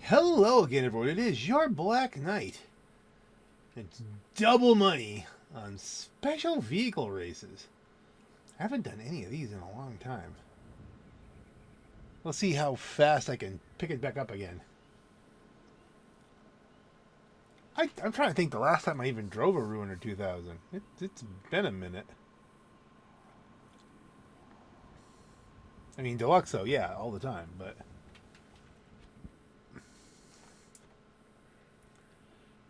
Hello again, everyone. It is your Black Knight. It's double money on special vehicle races. I haven't done any of these in a long time. Let's see how fast I can pick it back up again. I'm trying to think the last time I even drove a Ruiner 2000. It's been a minute. I mean, Deluxo, yeah, all the time, but...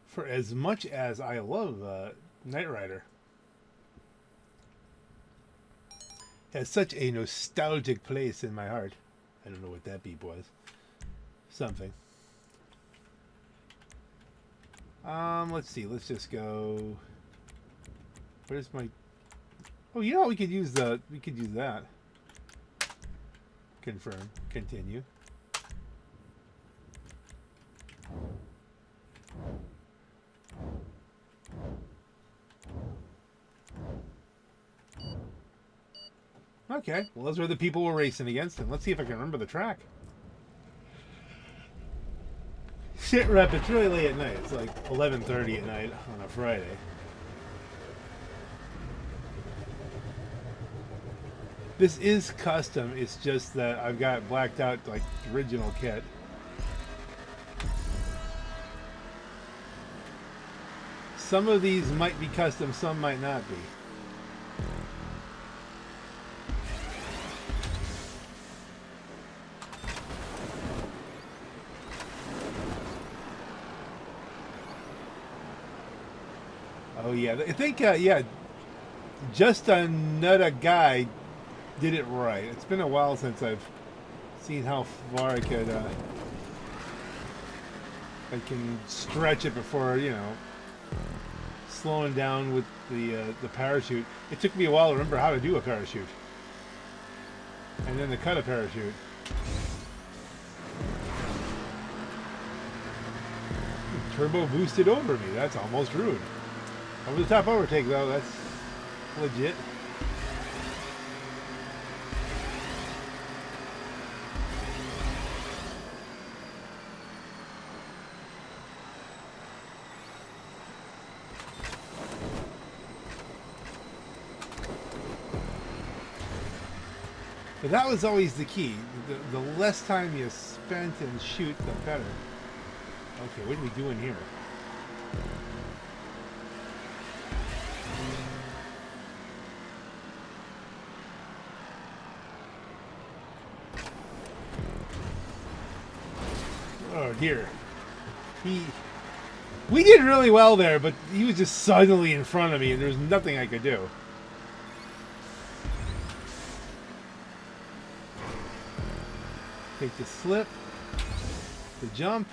For as much as I love Knight Rider, it has such a nostalgic place in my heart. I don't know what that beep was. Something. Let's see. Let's just go. Where's my? Oh, you know we could use the. We could use that. Confirm. Continue. Okay, well those were the people we're racing against, and let's see if I can remember the track. Shit rep, it's really late at night. It's like 11:30 at night on a Friday. This is custom, it's just that I've got blacked out like the original kit. Some of these might be custom, some might not be. Oh yeah, I think yeah, just another guy did it right. It's been a while since I've seen how far I can stretch it before slowing down with the parachute. It took me a while to remember how to do a parachute, and then to cut a parachute. Turbo boosted over me. That's almost rude. Over the top overtake though, that's legit. But that was always the key. The less time you spent and shoot, the better. Okay, what are we doing here? Oh dear. We did really well there, but he was just suddenly in front of me and there was nothing I could do. Take the slip, the jump.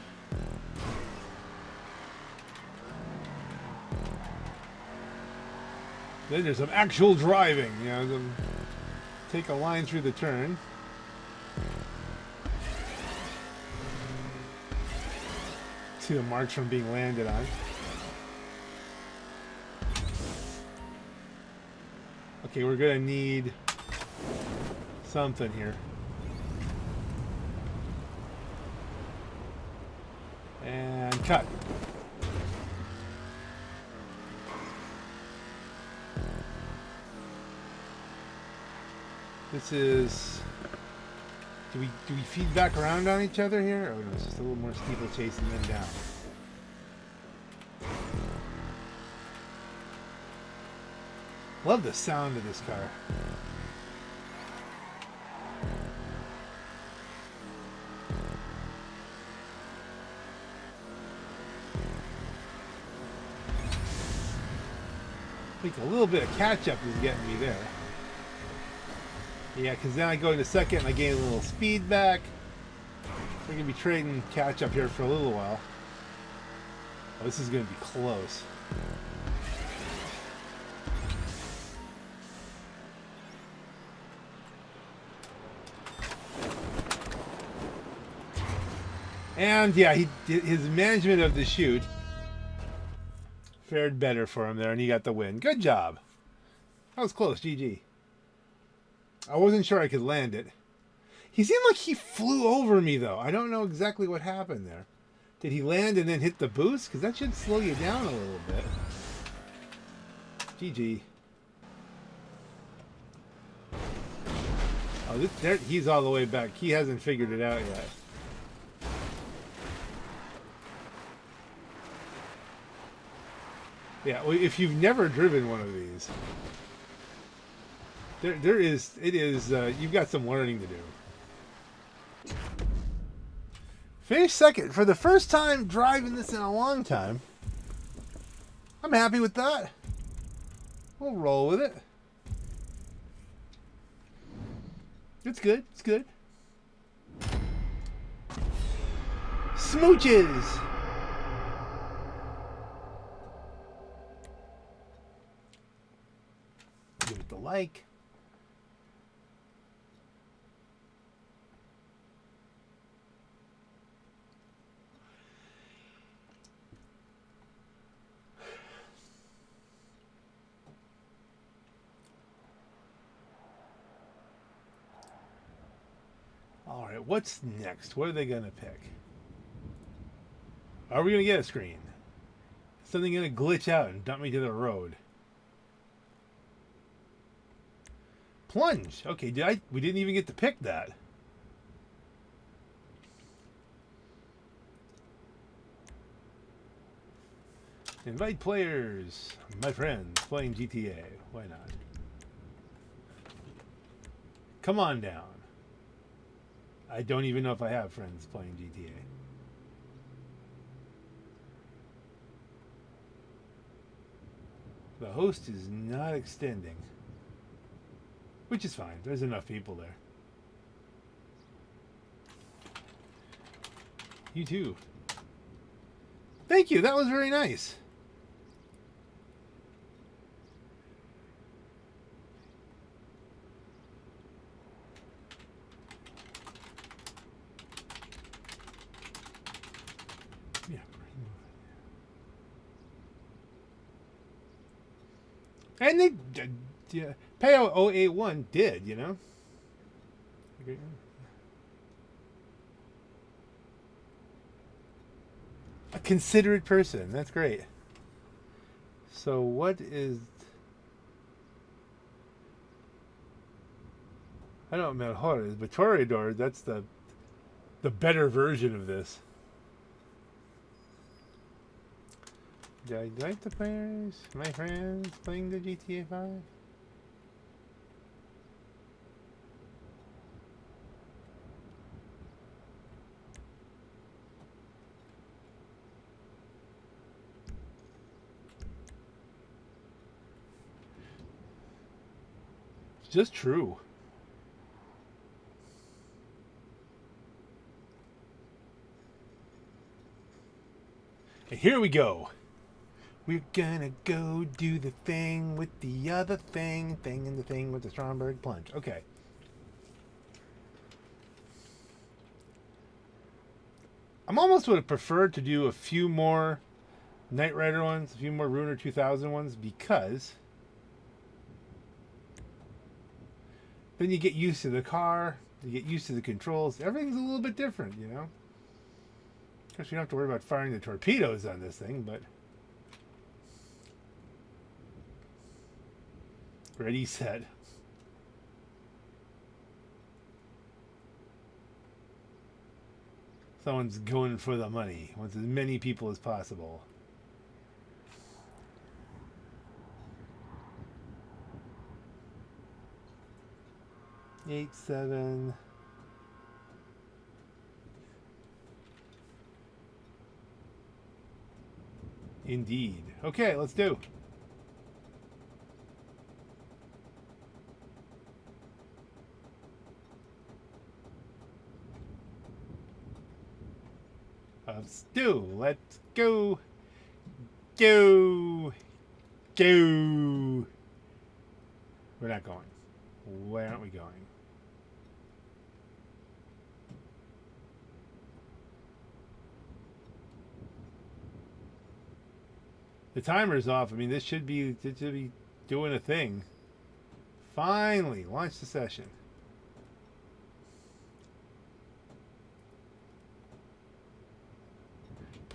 Then there's some actual driving, take a line through the turn. See the marks from being landed on. Okay, we're gonna need something here. And cut. This is... Do we feed back around on each other here? Oh no, it's just a little more steeplechase and then down. Love the sound of this car. I think a little bit of catch-up is getting me there. Yeah, because then I go into second and I gain a little speed back. We're going to be trading catch-up here for a little while. Oh, this is going to be close. And yeah, his management of the chute fared better for him there, and he got the win. Good job. That was close, GG. I wasn't sure I could land it. He seemed like he flew over me, though. I don't know exactly what happened there. Did he land and then hit the boost? Because that should slow you down a little bit. GG. Oh, there, he's all the way back. He hasn't figured it out yet. Yeah, well, if you've never driven one of these, you've got some learning to do. Finished second for the first time driving this in a long time. I'm happy with that. We'll roll with it. It's good. It's good. Smooches. Give it the like. All right, what's next? What are they going to pick? Are we going to get a screen? Is something going to glitch out and dump me to the road? Plunge. Okay, we didn't even get to pick that. Invite players. My friends playing GTA. Why not? Come on down. I don't even know if I have friends playing GTA. The host is not extending. Which is fine. There's enough people there. You too. Thank you. That was very nice. Yeah. And they yeah, Peo 081 did, you know. A considerate person. That's great. So what is... I don't know what it is, but Toreador, that's the better version of this. Do I like the players? My friends playing the GTA5? It's just true. And here we go. We're gonna go do the thing with the other thing and the thing with the Stromberg plunge. Okay. I'm almost would have preferred to do a few more Knight Rider ones, a few more Ruiner 2000 ones, because then you get used to the car, you get used to the controls. Everything's a little bit different, you know? Of course, you don't have to worry about firing the torpedoes on this thing, but... Ready, set. Someone's going for the money. Wants as many people as possible. Eight, 7. Indeed. Okay, let's do. Let's do. Let's go. Go. Go. We're not going. Where aren't we going? The timer's off. I mean, this should be doing a thing. Finally, launch the session.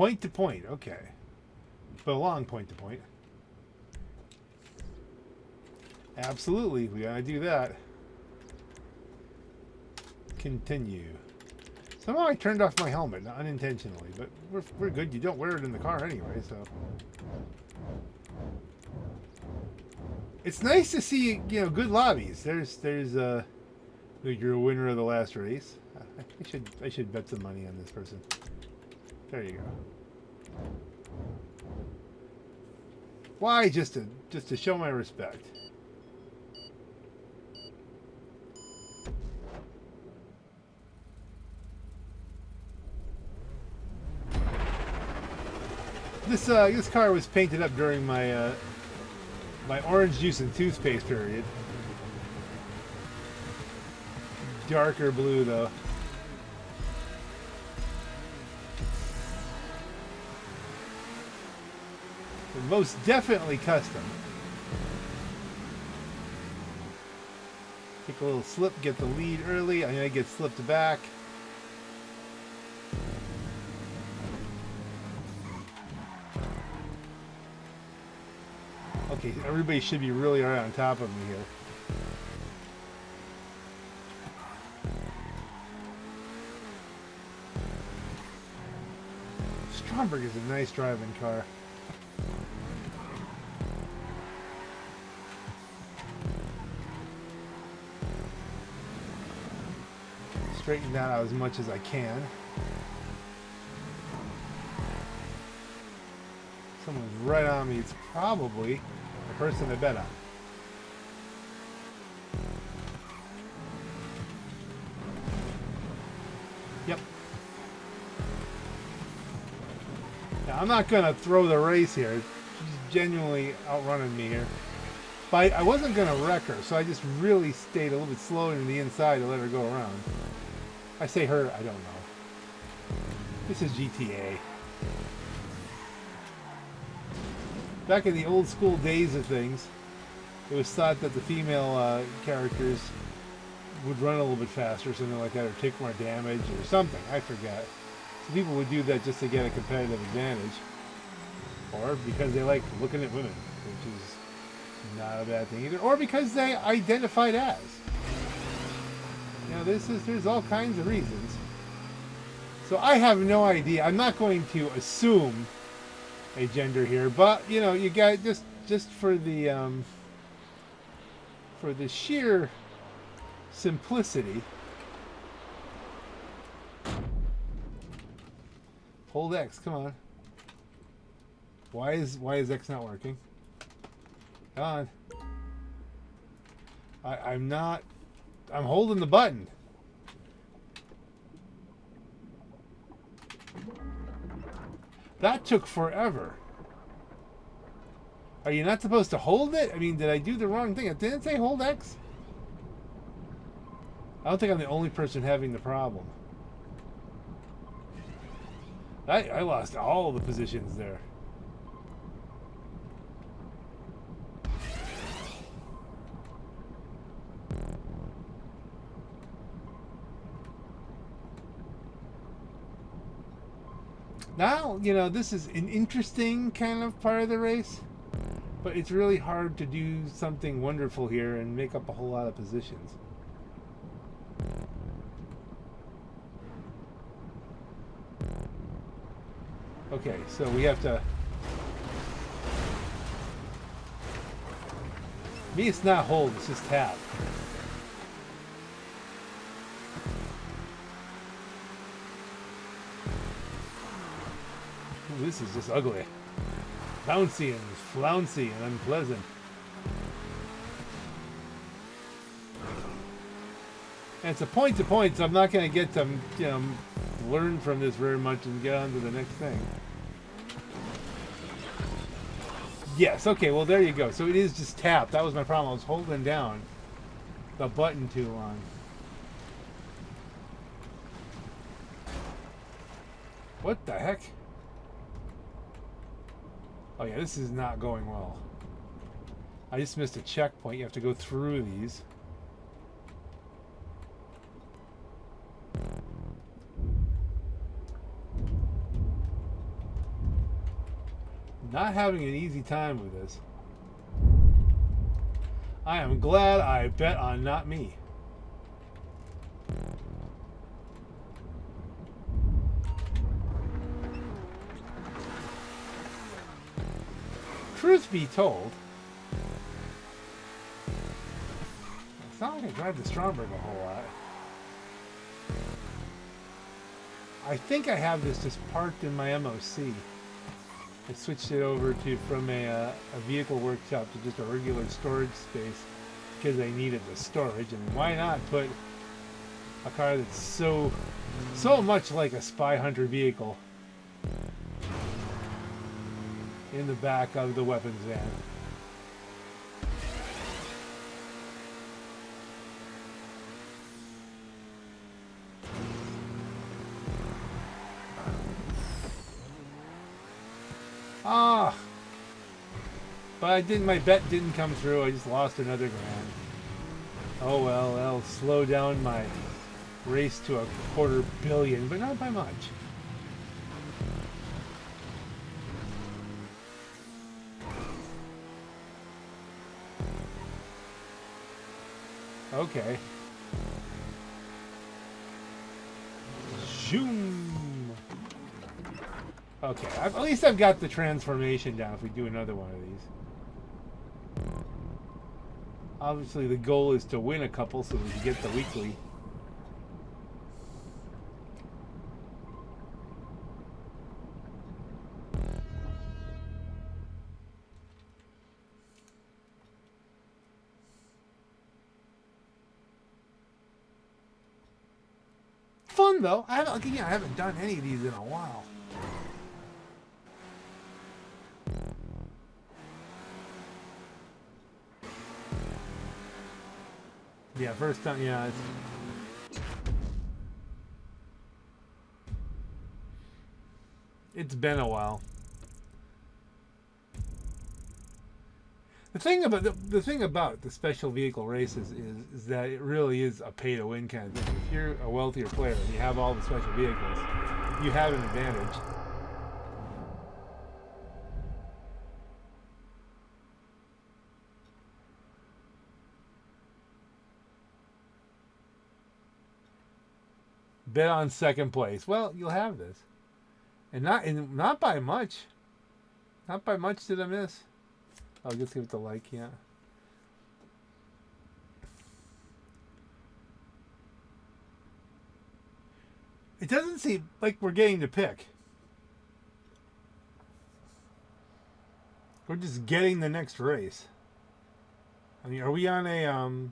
Point to point, okay. But a long point to point. Absolutely, we gotta do that. Continue. Somehow I turned off my helmet, unintentionally, but we're good. You don't wear it in the car anyway, so. It's nice to see, you know, good lobbies. You're a winner of the last race. I should bet some money on this person. There you go. Why? Just to show my respect. This car was painted up during my my orange juice and toothpaste period. Darker blue though. But most definitely custom. Take a little slip, get the lead early. I'm gonna get slipped back. Okay, everybody should be really right on top of me here. Stromberg is a nice driving car. Straighten that out as much as I can. Someone's right on me. It's probably the person I bet on. Yep. Now, I'm not going to throw the race here. She's genuinely outrunning me here. But I wasn't going to wreck her, so I just really stayed a little bit slower to the inside to let her go around. I say her, I don't know. This is GTA. Back in the old school days of things, it was thought that the female characters would run a little bit faster, something like that, or take more damage or something. I forgot. So people would do that just to get a competitive advantage, or because they like looking at women, which is not a bad thing either, or because they identified as. You know, there's all kinds of reasons. So I have no idea. I'm not going to assume a gender here, but you know, you got just for the sheer simplicity. Hold X, come on. Why is X not working? Come on. I'm holding the button. That took forever. Are you not supposed to hold it? I mean, did I do the wrong thing? It didn't say hold X. I don't think I'm the only person having the problem. I lost all the positions there. Now, you know, this is an interesting kind of part of the race, but it's really hard to do something wonderful here and make up a whole lot of positions. Okay, so we have to... Me, it's not hold, it's just tap. Ooh, this is just ugly. Bouncy and flouncy and unpleasant. And it's a point to point, so I'm not going to get to, you know, learn from this very much and get on to the next thing. Yes, okay, well there you go. So it is just tap. That was my problem. I was holding down the button too long. What the heck? Oh yeah, this is not going well. I just missed a checkpoint. You have to go through these. Not having an easy time with this. I am glad I bet on not me. Truth be told, it's not like I drive the Stromberg a whole lot. I think I have this just parked in my MOC. I switched it over to from a vehicle workshop to just a regular storage space because I needed the storage. And why not put a car that's so much like a spy hunter vehicle in the back of the weapons van? Ah, but I didn't. My bet didn't come through. I just lost another grand. Oh well, that'll slow down my race to a $250 million, but not by much. Okay. Zoom. Okay, at least I've got the transformation down if we do another one of these. Obviously the goal is to win a couple so we can get the weekly. Fun though. I haven't done any of these in a while. Yeah, first time, yeah. It's been a while. The thing about the special vehicle races is that it really is a pay to win kind of thing. If you're a wealthier player and you have all the special vehicles, you have an advantage. Bet on second place. Well, you'll have this, and not by much. Not by much did I miss. I'll just give it the like, yeah. It doesn't seem like we're getting to pick. We're just getting the next race. I mean, are we on a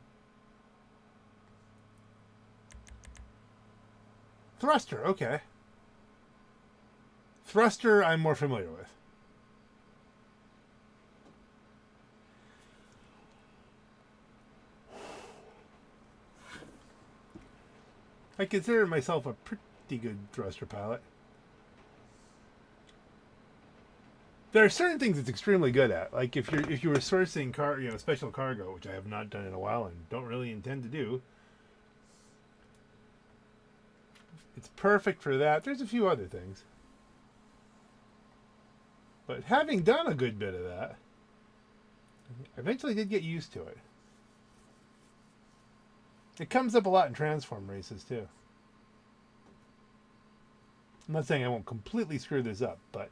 thruster? Okay. Thruster I'm more familiar with. I consider myself a pretty good thruster pilot. There are certain things it's extremely good at. Like if you were sourcing special cargo, which I have not done in a while and don't really intend to do. It's perfect for that. There's a few other things. But having done a good bit of that, I eventually did get used to it. It comes up a lot in transform races too. I'm not saying I won't completely screw this up, but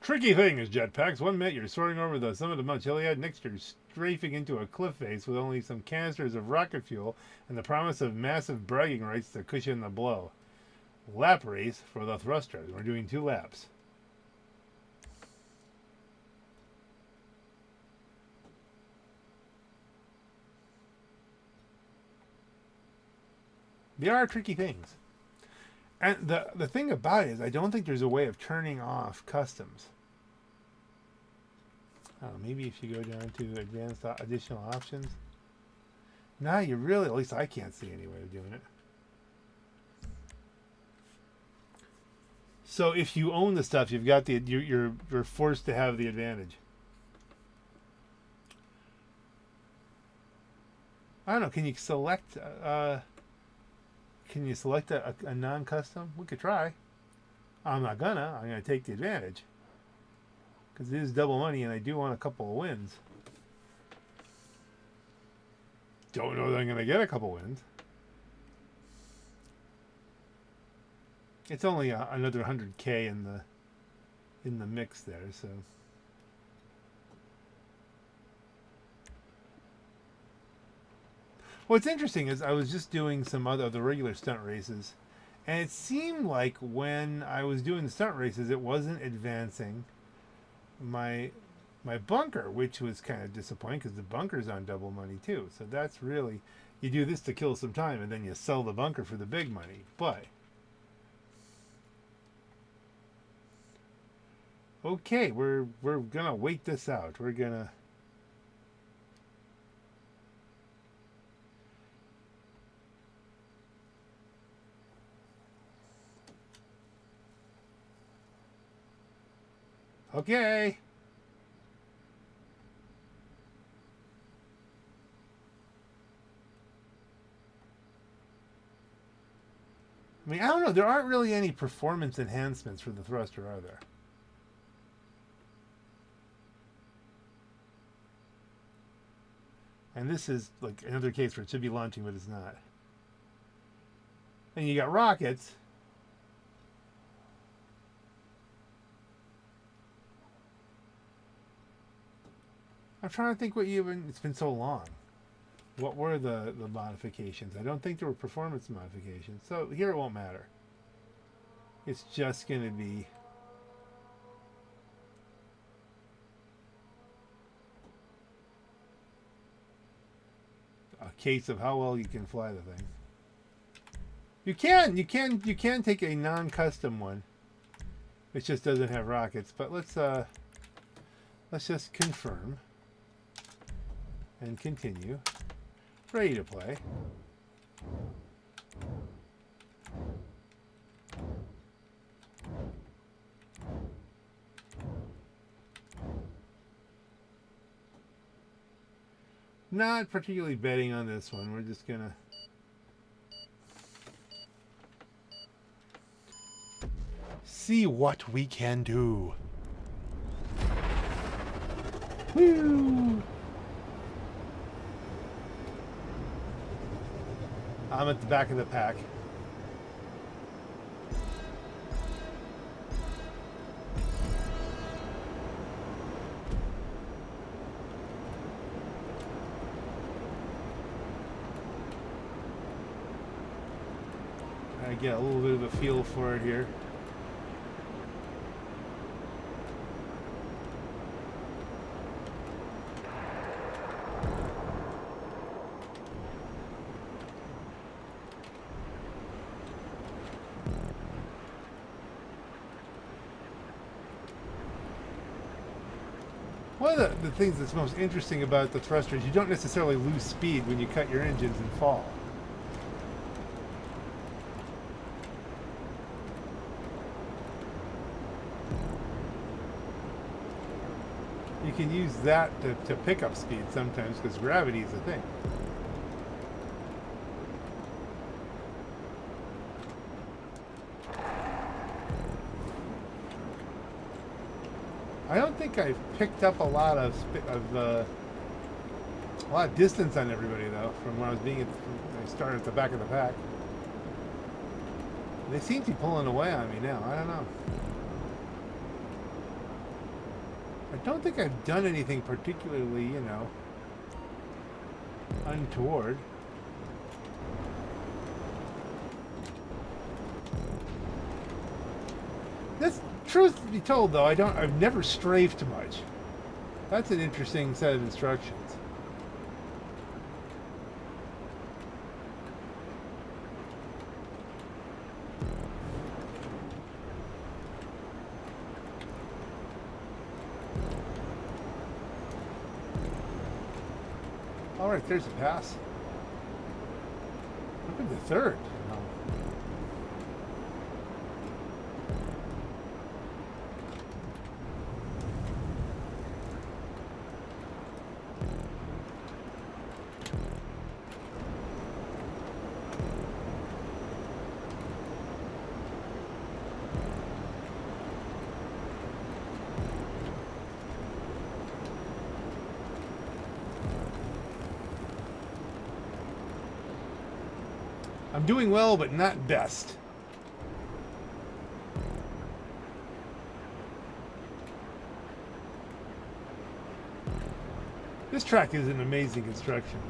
tricky thing is jetpacks. 1 minute you're soaring over the summit of Mount Chiliad, next you're strafing into a cliff face with only some canisters of rocket fuel and the promise of massive bragging rights to cushion the blow. Lap race for the thrusters. We're doing 2 laps. They are tricky things. And the thing about it is I don't think there's a way of turning off customs. Maybe if you go down to advanced additional options. Nah, you really, at least I can't see any way of doing it. So if you own the stuff, you've got you're forced to have the advantage. I don't know. Can you select? Can you select a non-custom? We could try. I'm not gonna. I'm gonna take the advantage. Because it is double money and I do want a couple of wins. Don't know that I'm gonna get a couple wins. It's only another 100K in the mix there, so. What's interesting is I was just doing some other of the regular stunt races, and it seemed like when I was doing the stunt races, it wasn't advancing my bunker, which was kind of disappointing because the bunker's on double money too. So that's really, you do this to kill some time, and then you sell the bunker for the big money. But okay, we're gonna wait this out. We're gonna. Okay. I mean, I don't know. There aren't really any performance enhancements for the thruster, are there? And this is like another case where it should be launching, but it's not. And you got rockets. I'm trying to think what it's been so long. What were the modifications? I don't think there were performance modifications. So here it won't matter. It's just going to be a case of how well you can fly the thing. You can take a non-custom one. It just doesn't have rockets. But let's just confirm and continue. Ready to play. Not particularly betting on this one. We're just gonna see what we can do. Woo! I'm at the back of the pack. I get a little bit of a feel for it here. One of the things that's most interesting about the thruster is you don't necessarily lose speed when you cut your engines and fall. You can use that to pick up speed sometimes because gravity is a thing. I don't think I've picked up a lot of distance on everybody though from when I was I started at the back of the pack. They seem to be pulling away on me now. I don't know. I don't think I've done anything particularly, untoward. This, truth be told, though, I've never strafed much. That's an interesting set of instructions. All right, there's a pass. Look at the third. I'm doing well, but not best. This track is an amazing construction.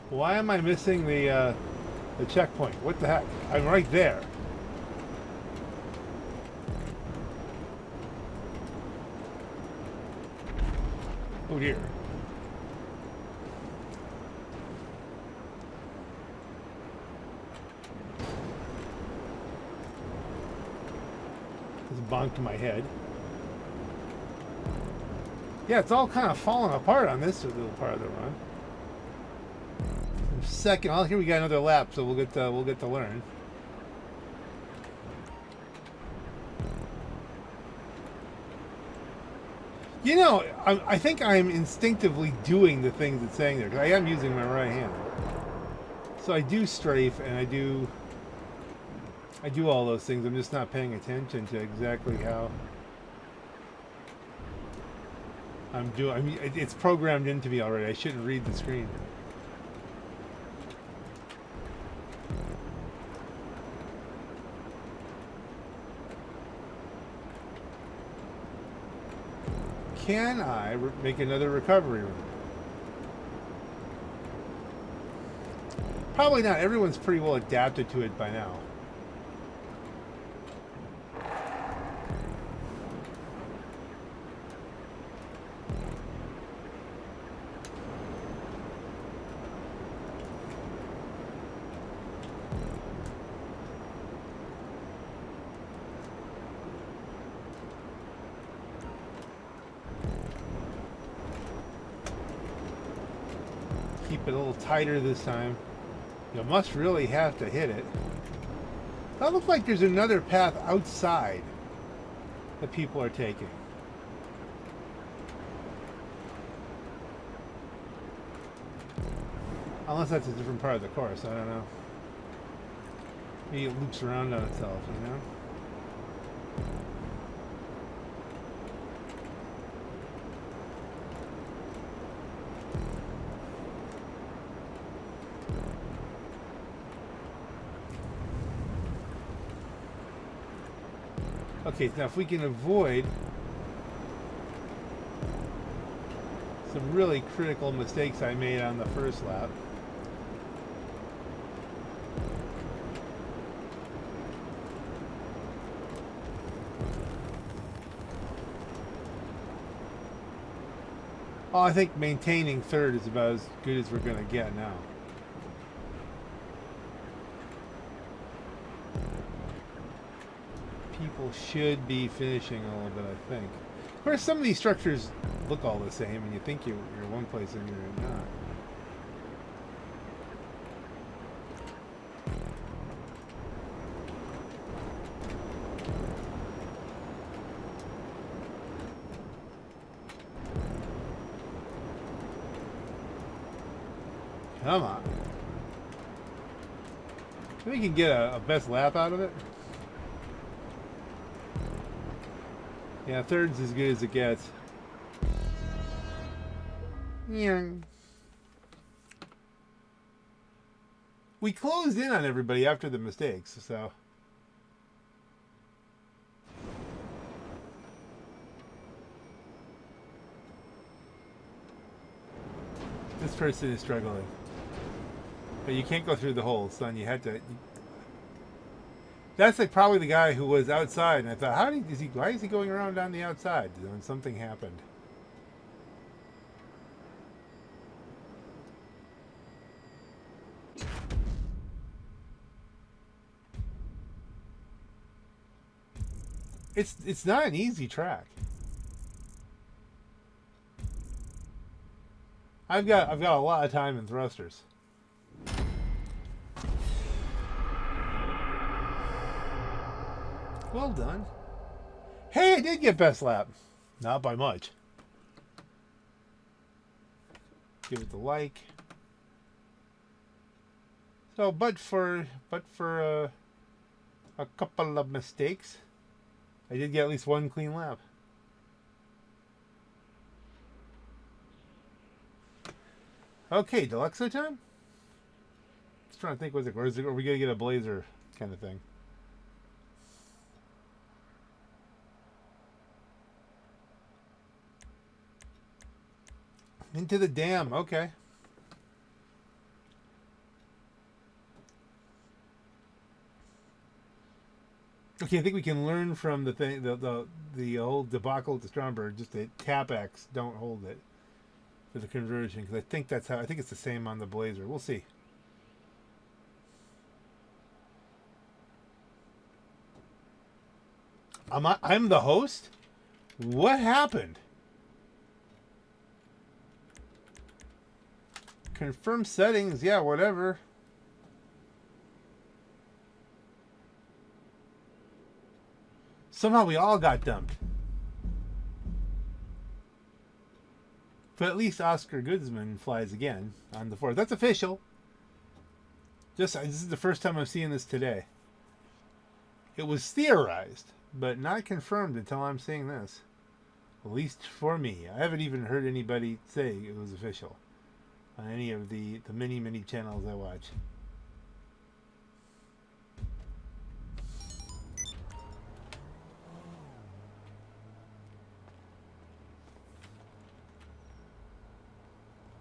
Why am I missing the checkpoint? What the heck? I'm right there. Oh dear. Just bonked my head. Yeah, it's all kind of falling apart on this little part of the run. Second, oh, here we got another lap, so we'll get to learn. You know, I think I'm instinctively doing the things it's saying there, because I am using my right hand. So I do strafe and I do all those things. I'm just not paying attention to exactly how I'm doing. I mean, it's programmed into me already. I shouldn't read the screen. Can I make another recovery room? Probably not. Everyone's pretty well adapted to it by now. Keep it a little tighter this time. You must really have to hit it. That looks like there's another path outside that people are taking. Unless that's a different part of the course, I don't know. Maybe it loops around on itself, you know? Okay, now if we can avoid some really critical mistakes I made on the first lap. Oh, I think maintaining third is about as good as we're going to get now. People should be finishing a little bit, I think. Of course, some of these structures look all the same, and you think you're one place and you're not. Come on. I think you can get a best lap out of it. Yeah, third's as good as it gets. Yeah. We closed in on everybody after the mistakes, so. This person is struggling. But you can't go through the hole, son. You had to. That's like probably the guy who was outside, and I thought, why is he going around on the outside? And something happened. It's not an easy track. I've got a lot of time in thrusters. Well done. Hey, I did get best lap. Not by much. Give it the like. So, but for a couple of mistakes, I did get at least one clean lap. Okay, Deluxo time? Just trying to think, are we gonna get a Blazer kind of thing? Into the dam, okay. Okay, I think we can learn from the thing, the old debacle with the Stromberg. Just that tap X, don't hold it for the conversion, because I think that's how. I think it's the same on the Blazer. We'll see. I'm the host. What happened? Confirm settings. Yeah, whatever. Somehow we all got dumped. But at least Oscar Goodsman flies again on the 4th. That's official. This is the first time I'm seeing this today. It was theorized, but not confirmed until I'm seeing this. At least for me. I haven't even heard anybody say it was official on any of the many channels I watch.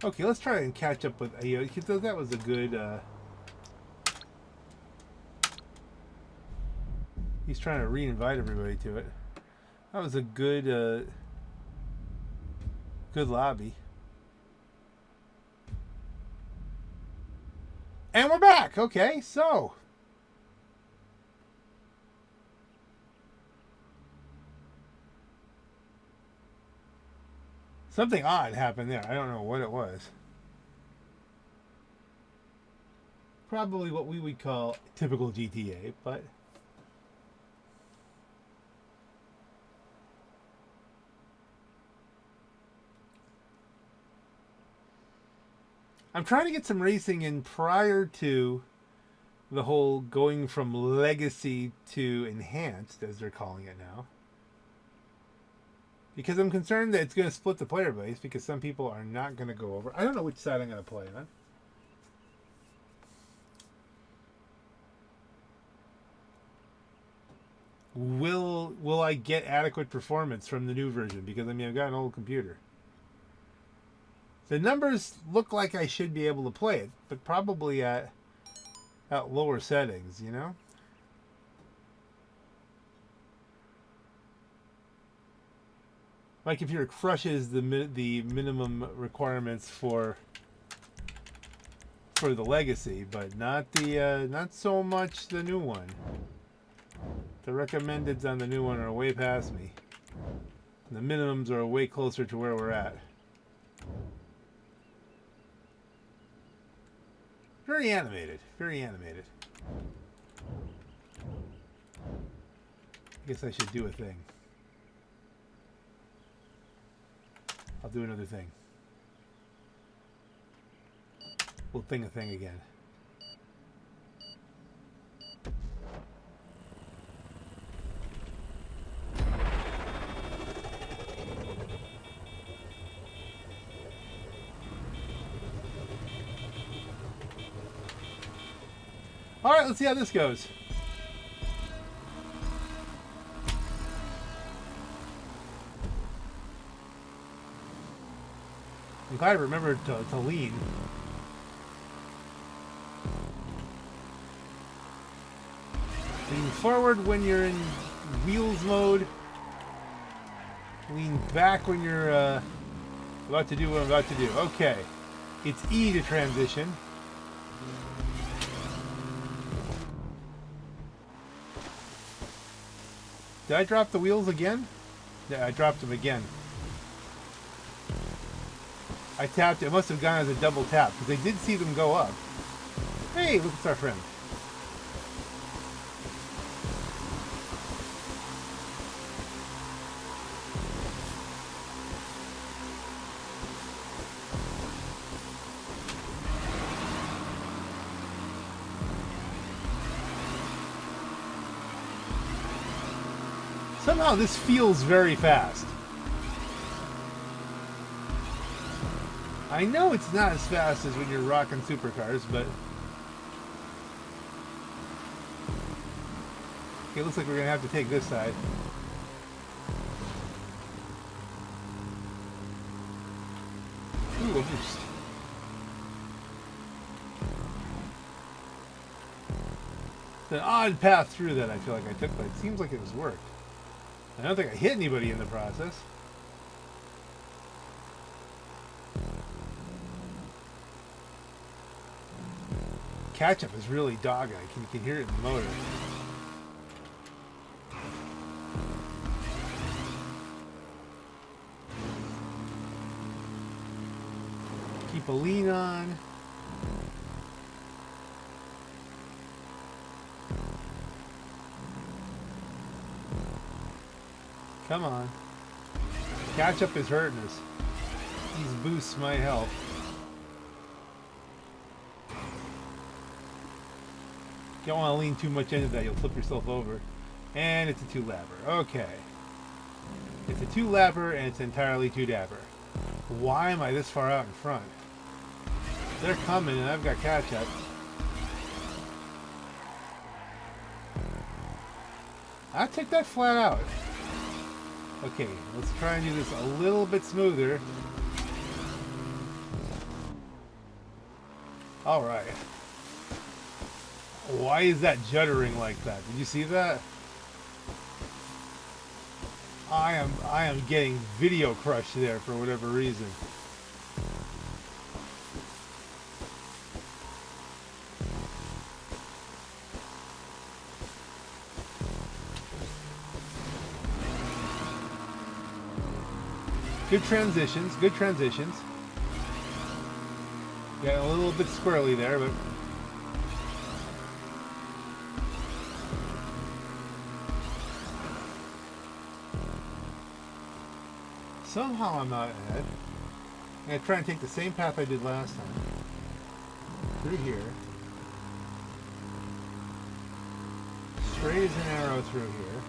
Okay, let's try and catch up with because that was a good. He's trying to re-invite everybody to it. That was a good lobby. And we're back. Okay, so something odd happened there. I don't know what it was. Probably what we would call typical GTA, but I'm trying to get some racing in prior to the whole going from legacy to enhanced, as they're calling it now. Because I'm concerned that it's going to split the player base because some people are not going to go over. I don't know which side I'm going to play on. Will I get adequate performance from the new version? Because I mean, I've got an old computer. The numbers look like I should be able to play it, but probably at lower settings, you know? My computer crushes the minimum requirements for the legacy, but not so much the new one. The recommendeds on the new one are way past me. The minimums are way closer to where we're at. Very animated. Very animated. I guess I should do a thing. I'll do another thing. We'll thing a thing again. Alright, let's see how this goes. I'm glad I remembered to lean. Lean forward when you're in wheels mode. Lean back when you're about to do what I'm about to do. Okay. It's E to transition. Did I drop the wheels again? Yeah, I dropped them again. I tapped, it must have gone as a double tap, because I did see them go up. Hey, look, it's our friend. Somehow this feels very fast. I know it's not as fast as when you're rocking supercars, but... Okay, it looks like we're going to have to take this side. Ooh, a boost. It's an odd path through that I feel like I took, but it seems like it was worked. I don't think I hit anybody in the process. Catch-up is really dogging. You can hear it in the motor. Keep a lean on. Come on. Catch-up is hurting us. These boosts might help. You don't want to lean too much into that, you'll flip yourself over. And it's a two-lapper. Okay. It's a two-lapper and it's entirely two-dapper. Why am I this far out in front? They're coming and I've got catch-up. I took that flat out. Okay, let's try and do this a little bit smoother. Alright. Why is that juddering like that? Did you see that? I am getting video crushed there for whatever reason. Good transitions, good transitions. Got a little bit squirrely there, but somehow I'm not ahead. I'm going to try and take the same path I did last time. Through here. Straight as an arrow through here.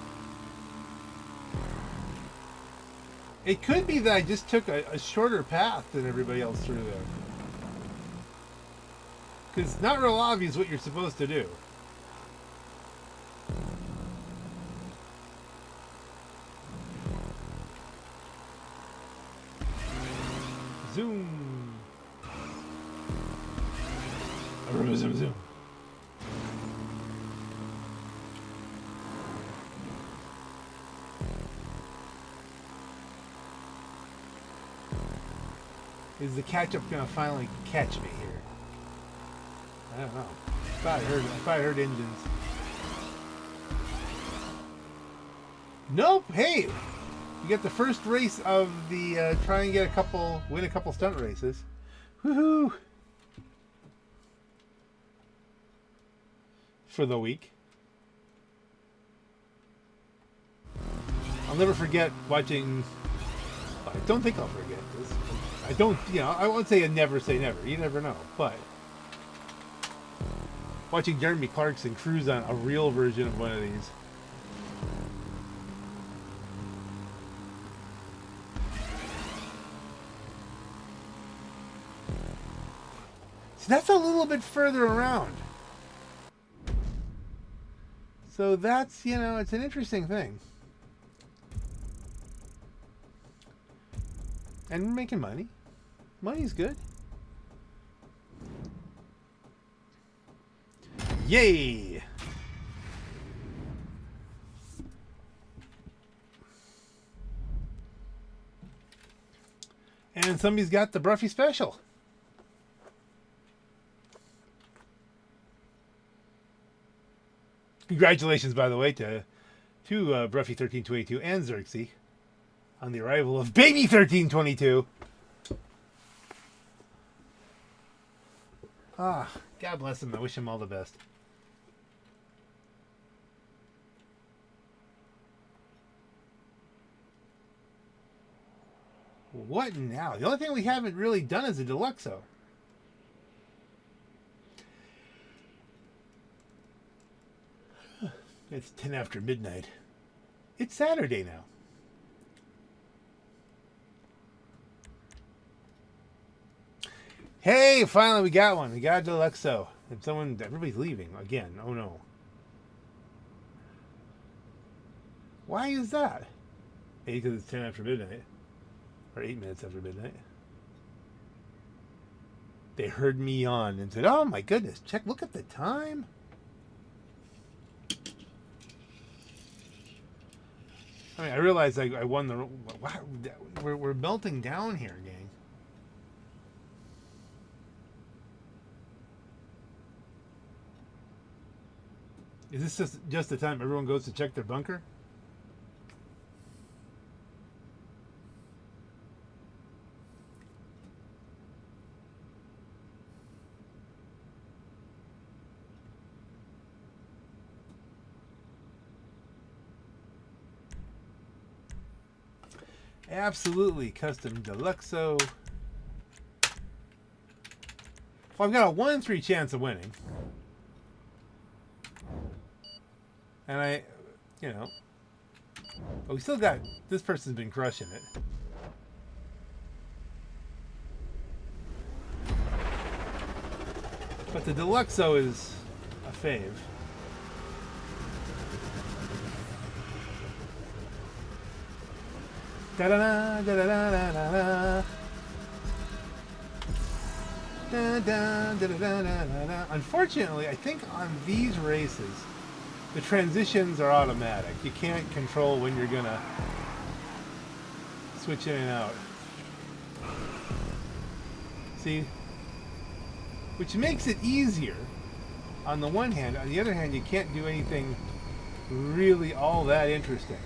It could be that I just took a shorter path than everybody else through there. Because it's not real obvious what you're supposed to do. Zoom. Zoom, zoom, zoom. Is the catch-up gonna finally catch me here? I don't know. I thought I heard engines. Nope. Hey, you get the first race of the try and get win a couple stunt races. Woohoo! For the week. I'll never forget watching. I don't think I'll forget this. I don't, I won't say never say never. You never know. But watching Jeremy Clarkson cruise on a real version of one of these. So that's a little bit further around. So that's, it's an interesting thing. And we're making money. Money's good. Yay! And somebody's got the Bruffy special. Congratulations, by the way, to Bruffy 1322 and Xerxes on the arrival of Baby 1322. Ah, God bless him. I wish him all the best. What now? The only thing we haven't really done is a Deluxo. It's 10 after midnight. It's Saturday now. Hey, finally we got one. We got a Deluxo. And everybody's leaving again. Oh no. Why is that? Maybe because it's 10 after midnight. Or 8 minutes after midnight. They heard me yawn and said, oh my goodness, look at the time. I mean, I realized I won the... Wow, we're melting down here, gang. Is this just the time everyone goes to check their bunker? Absolutely custom Deluxo. Well, I've got a 1 in 3 chance of winning. And but we still got, this person's been crushing it. But the Deluxo is a fave. Da da da da da da da da. Da da da da da da da. Unfortunately, I think on these races, the transitions are automatic. You can't control when you're gonna switch in and out. See? Which makes it easier on the one hand. On the other hand, you can't do anything really all that interesting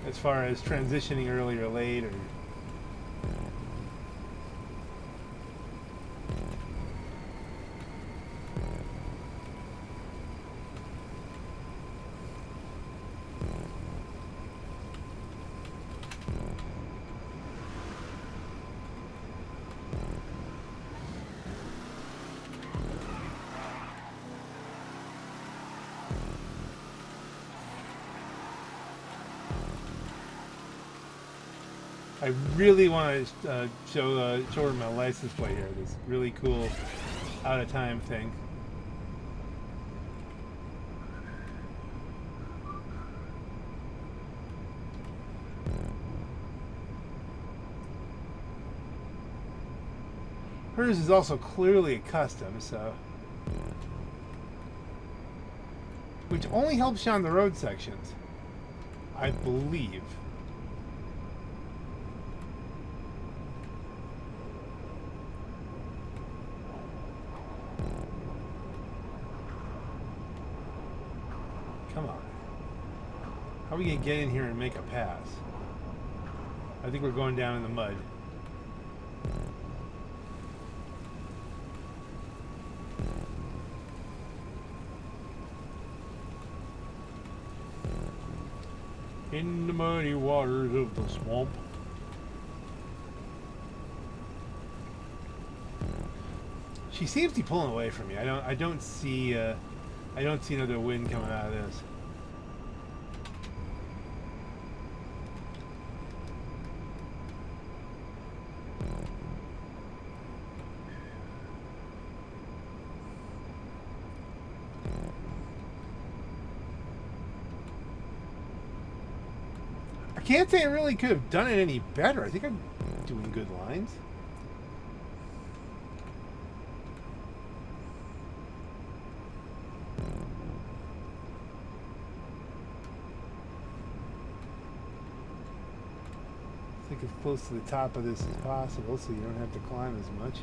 as far as transitioning early or late, or I really want to show her my license plate here. This really cool out of time thing. Hers is also clearly a custom, so, which only helps you on the road sections, I believe. Come on. How are we going to get in here and make a pass? I think we're going down in the mud. In the muddy waters of the swamp. She seems to be pulling away from me. I don't see another win coming out of this. I can't say I really could have done it any better. I think I'm doing good lines. I think as close to the top of this as possible so you don't have to climb as much.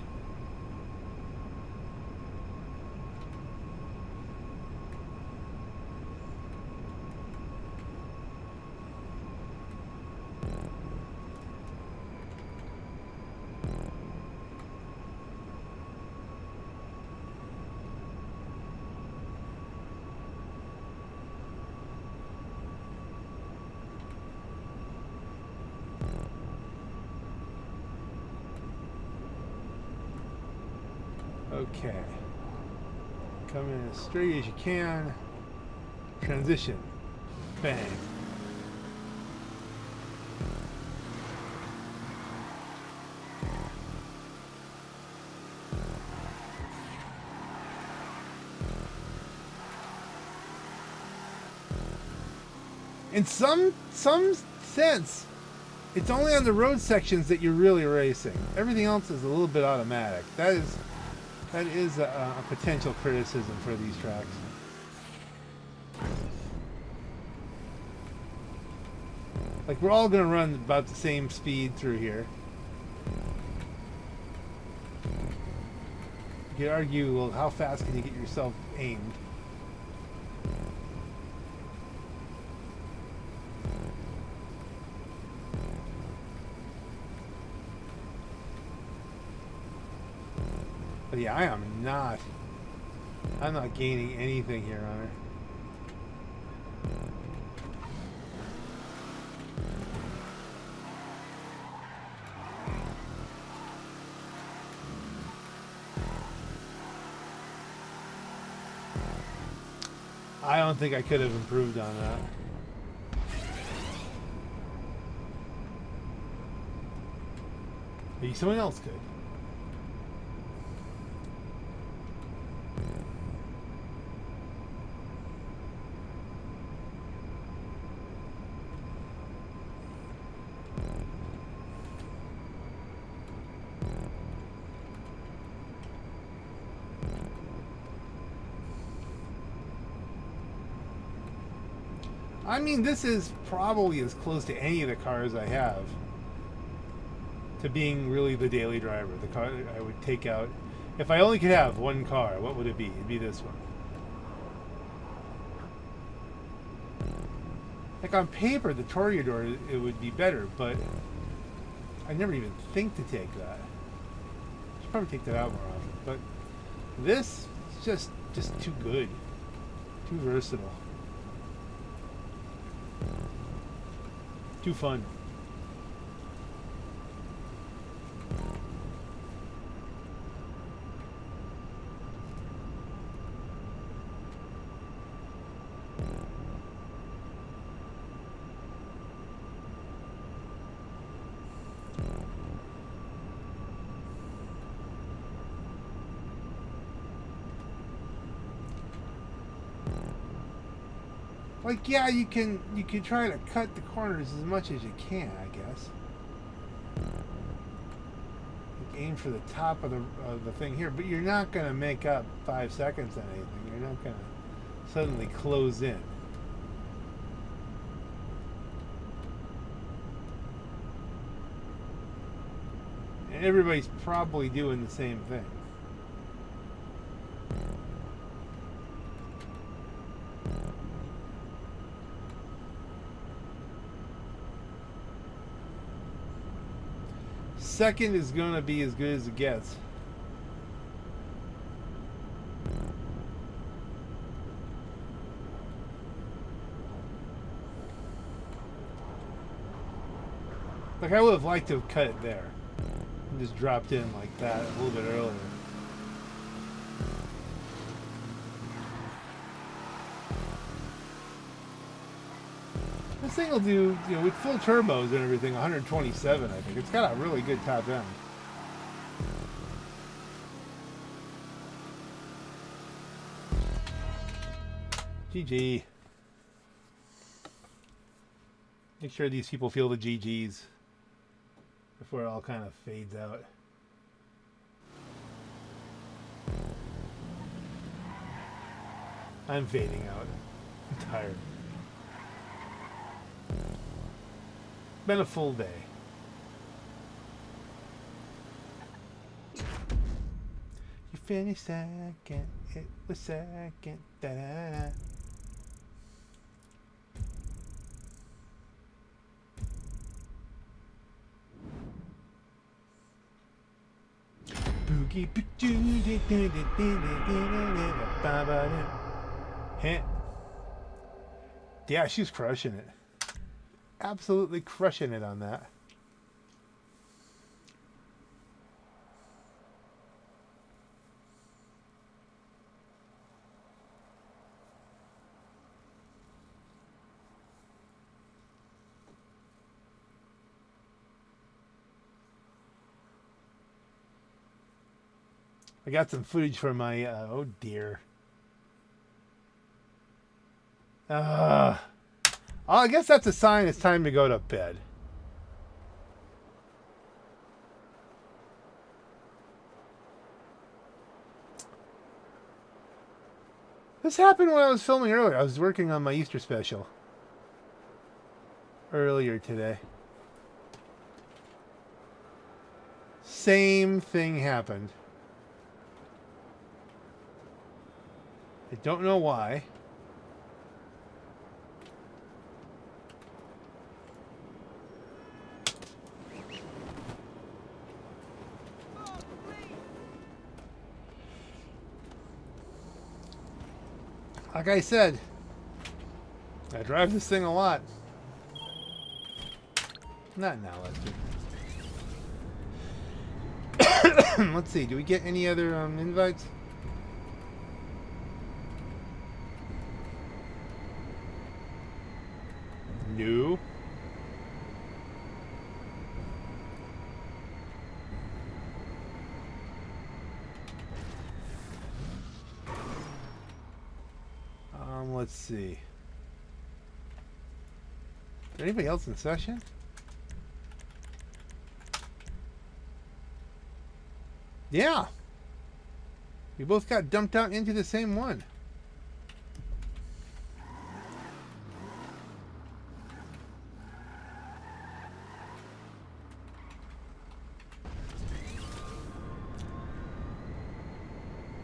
Okay. Come in as straight as you can. Transition. Bang. In some sense, it's only on the road sections that you're really racing. Everything else is a little bit automatic. That is a potential criticism for these tracks. Like, we're all going to run about the same speed through here. You could argue, well, how fast can you get yourself aimed? But yeah, I'm not gaining anything here on her. I don't think I could have improved on that. Maybe someone else could. I mean, this is probably as close to any of the cars I have to being really the daily driver. The car I would take out. If I only could have one car, what would it be? It'd be this one. Like, on paper, the Toreador, it would be better, but I never even think to take that. I should probably take that out more often. But this is just too good. Too versatile. Too fun. Like, yeah, you can try to cut the corners as much as you can, I guess. Like, aim for the top of the thing here, but you're not going to make up 5 seconds on anything. You're not going to suddenly close in. And everybody's probably doing the same thing. Second is going to be as good as it gets. Like, I would have liked to have cut it there and just dropped in like that a little bit earlier. This thing will do, you know, with full turbos and everything, 127, I think. It's got a really good top end. GG. Make sure these people feel the GGs before it all kind of fades out. I'm fading out. I'm tired. Been a full day. You finished second. It was second. Da da da. Boogie. Yeah, she's crushing it. Absolutely crushing it on that. I got some footage for my, oh dear. Oh, I guess that's a sign it's time to go to bed. This happened when I was filming earlier. I was working on my Easter special earlier today. Same thing happened. I don't know why. Like I said, I drive this thing a lot. Not now, Lester. Let's see, do we get any other invites? No. Let's see. Is there anybody else in session? Yeah. We both got dumped out into the same one.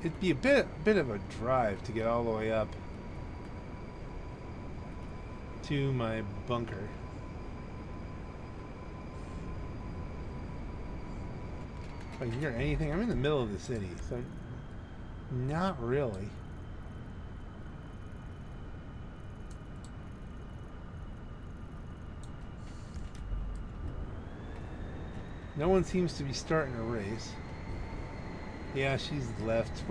It'd be a bit of a drive to get all the way up to my bunker. If I can hear anything, I'm in the middle of the city, so not really. No one seems to be starting a race. Yeah, she's left.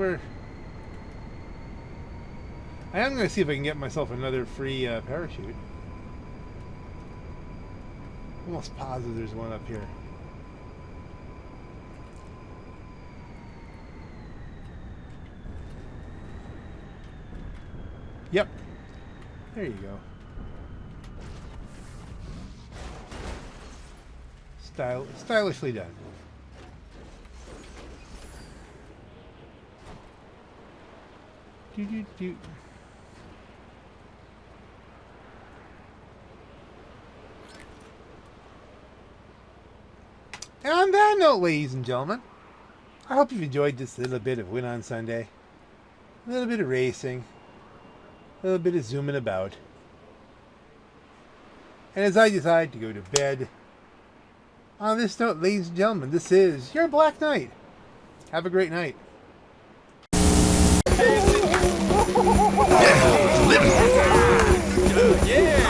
I am going to see if I can get myself another free parachute. Almost positive there's one up here. Yep. There you go. Stylishly done. Do. And on that note, ladies and gentlemen, I hope you've enjoyed this little bit of Win on Sunday. A little bit of racing. A little bit of zooming about. And as I decide to go to bed, on this note, ladies and gentlemen, this is your Black Knight. Have a great night. Yeah.